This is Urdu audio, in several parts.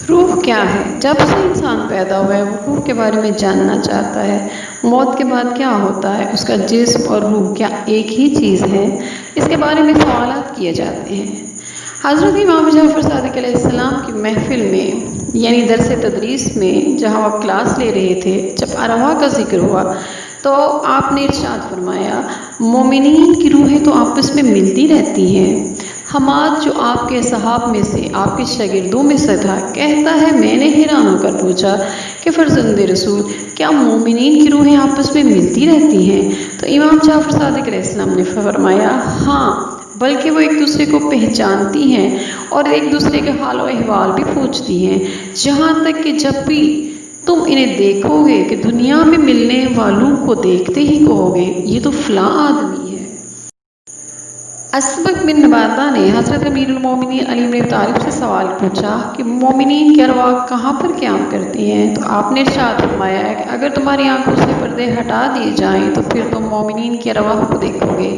روح کیا ہے؟ جب سے انسان پیدا ہوا ہے وہ روح کے بارے میں جاننا چاہتا ہے۔ موت کے بعد کیا ہوتا ہے؟ اس کا جسم اور روح کیا ایک ہی چیز ہے؟ اس کے بارے میں سوالات کیے جاتے ہیں۔ حضرت امام جعفر صادق علیہ السلام کی محفل میں یعنی درس تدریس میں جہاں وہ کلاس لے رہے تھے، جب ارواح کا ذکر ہوا تو آپ نے ارشاد فرمایا، مومنین کی روحیں تو آپس میں ملتی رہتی ہیں۔ حماد جو آپ کے صحاب میں سے آپ کے شاگردوں میں سے تھا کہتا ہے، میں نے حیران ہو کر پوچھا کہ فرزند رسول، کیا مومنین کی روحیں آپس میں ملتی رہتی ہیں؟ تو امام جعفر صادق علیہ السلام نے فرمایا، ہاں، بلکہ وہ ایک دوسرے کو پہچانتی ہیں اور ایک دوسرے کے حال و احوال بھی پوچھتی ہیں، جہاں تک کہ جب بھی تم انہیں دیکھو گے کہ دنیا میں ملنے والوں کو دیکھتے ہی کہو گے یہ تو فلاں آدمی ہے۔ اسبغ بن نباتہ نے حضرت امیر المومنین علی بن ابی طالب سے سوال پوچھا کہ مومنین کی ارواح کہاں پر قیام کرتی ہیں؟ تو آپ نے ارشاد فرمایا ہے کہ اگر تمہاری آنکھوں سے پردے ہٹا دیے جائیں تو پھر تم مومنین کی ارواح کو دیکھو گے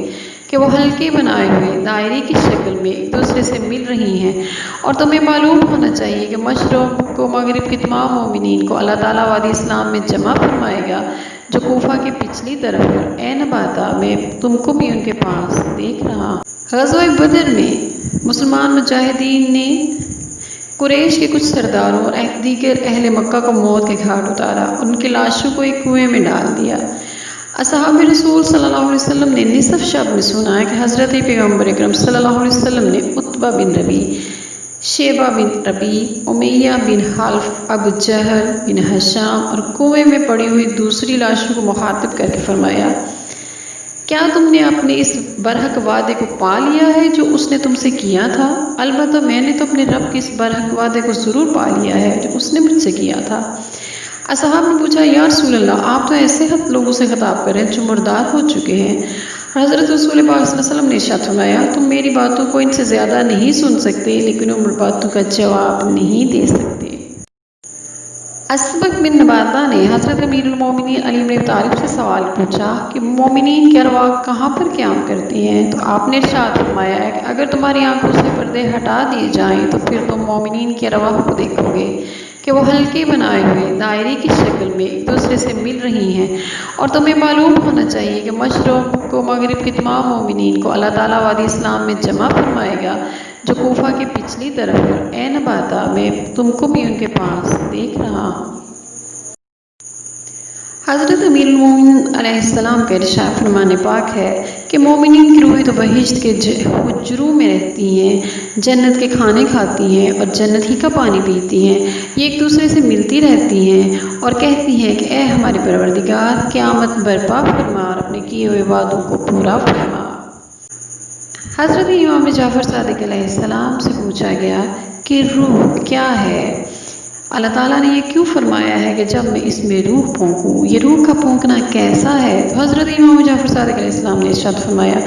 کہ وہ حلقے بنائے ہوئے دائرے کی شکل میں ایک دوسرے سے مل رہی ہیں، اور تمہیں معلوم ہونا چاہیے کہ مشرق و مغرب کی تمام مومنین کو اللہ تعالیٰ وادی اسلام میں جمع فرمائے گا جو کوفہ کی پچھلی طرف پر اے نباتہ، میں تم کو بھی ان کے پاس دیکھ رہا ہوں۔ غزوہ بدر میں مسلمان مجاہدین نے قریش کے کچھ سرداروں اور دیگر اہل مکہ کو موت کے گھاٹ اتارا اور ان کی لاشوں کو ایک کنویں میں ڈال دیا۔ اصحاب رسول صلی اللہ علیہ وسلم نے نصف شب میں سنا ہے کہ حضرت پیغمبر اکرم صلی اللہ علیہ وسلم نے عتبہ بن ربیع، شیبہ بن ربیع، امیہ بن خلف، ابو جہل بن ہشام اور کنویں میں پڑی ہوئی دوسری لاشوں کو مخاطب کر کے فرمایا، کیا تم نے اپنے اس برحق وعدے کو پا لیا ہے جو اس نے تم سے کیا تھا؟ البتہ میں نے تو اپنے رب کے اس برحق وعدے کو ضرور پا لیا ہے جو اس نے مجھ سے کیا تھا۔ اصحاب نے پوچھا، یا رسول اللہ، آپ تو ایسے لوگوں سے خطاب کر رہے ہیں جو مردار ہو چکے ہیں۔ حضرت رسول پاک صلی اللہ علیہ وسلم نے ارشاد فرمایا، تم میری باتوں کو ان سے زیادہ نہیں سن سکتے لیکن ان باتوں کا جواب نہیں دے سکتے۔ اسبغ بن نباتہ نے حضرت امیر المومنین علی بن ابی طالب سے سوال پوچھا کہ مومنین کی ارواح کہاں پر قیام کرتی ہیں؟ تو آپ نے ارشاد فرمایا ہے کہ اگر تمہاری آنکھوں سے پردے ہٹا دیے جائیں تو پھر تم مومنین کی ارواح کو دیکھو گے کہ وہ حلقے بنائے ہوئے دائرے کی شکل میں ایک دوسرے سے مل رہی ہیں، اور تمہیں معلوم ہونا چاہیے کہ مشرق و مغرب کی تمام مومنین کو اللہ تعالیٰ وادی اسلام میں جمع فرمائے گا جو کوفہ کی پچھلی طرف پر اے نباتہ، میں تم کو بھی ان کے پاس دیکھ رہا ہوں۔ حضرت امیر المومنین علیہ السلام کا ارشاد فرمان پاک ہے کہ مومنین کی روحیں تو بہشت کے حجروں میں رہتی ہیں، جنت کے کھانے کھاتی ہیں اور جنت ہی کا پانی پیتی ہیں، یہ ایک دوسرے سے ملتی رہتی ہیں اور کہتی ہیں کہ اے ہمارے پروردگار، قیامت برپا فرما اور اپنے کیے ہوئے وعدوں کو پورا فرما۔ حضرت امام جعفر صادق علیہ السلام سے پوچھا گیا کہ روح کیا ہے؟ اللہ تعالیٰ نے یہ کیوں فرمایا ہے کہ جب میں اس میں روح پھونکوں؟ یہ روح کا پھونکنا کیسا ہے؟ تو حضرت امام جعفر صادق علیہ السلام نے ارشاد فرمایا،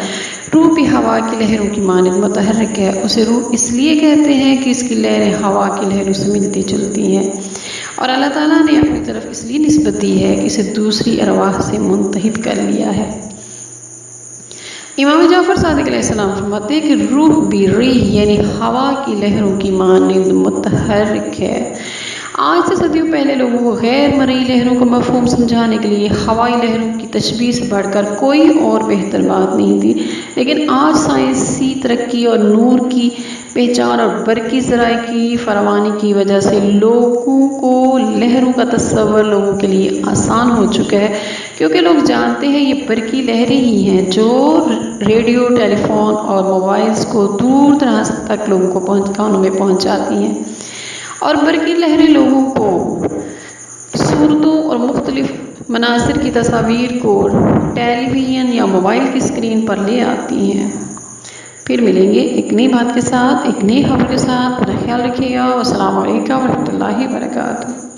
روح بھی ہوا کی لہروں کی مانند متحرک ہے، اسے روح اس لیے کہتے ہیں کہ اس کی لہریں ہوا کی لہروں سے ملتی جلتی ہیں، اور اللہ تعالیٰ نے اپنی طرف اس لیے نسبت دی ہے کہ اسے دوسری ارواح سے منتخب کر لیا ہے۔ امام جعفر صادق علیہ السلام فرماتے ہیں کہ روح بھی ریح یعنی ہوا کی لہروں کی مانند متحرک ہے۔ آج سے صدیوں پہلے لوگوں کو غیر مرئی لہروں کو مفہوم سمجھانے کے لیے ہوائی لہروں کی تشبیہ سے بڑھ کر کوئی اور بہتر بات نہیں تھی، لیکن آج سائنسی ترقی اور نور کی پہچان اور برقی ذرائع کی فراوانی کی وجہ سے لوگوں کو لہروں کا تصور لوگوں کے لیے آسان ہو چکا ہے، کیونکہ لوگ جانتے ہیں یہ برقی لہریں ہی ہیں جو ریڈیو، ٹیلی فون اور موبائلز کو دور دراز تک لوگوں کو کانوں میں پہنچاتی ہیں، اور برقی لہریں لوگوں کو صورتوں اور مختلف مناظر کی تصاویر کو ٹیلی ویژن یا موبائل کی اسکرین پر لے آتی ہیں۔ پھر ملیں گے ایک نئی بات کے ساتھ، ایک نئی خبر کے ساتھ۔ اپنا خیال رکھیے گا۔ السلام علیکم ورحمۃ اللہ وبرکاتہ۔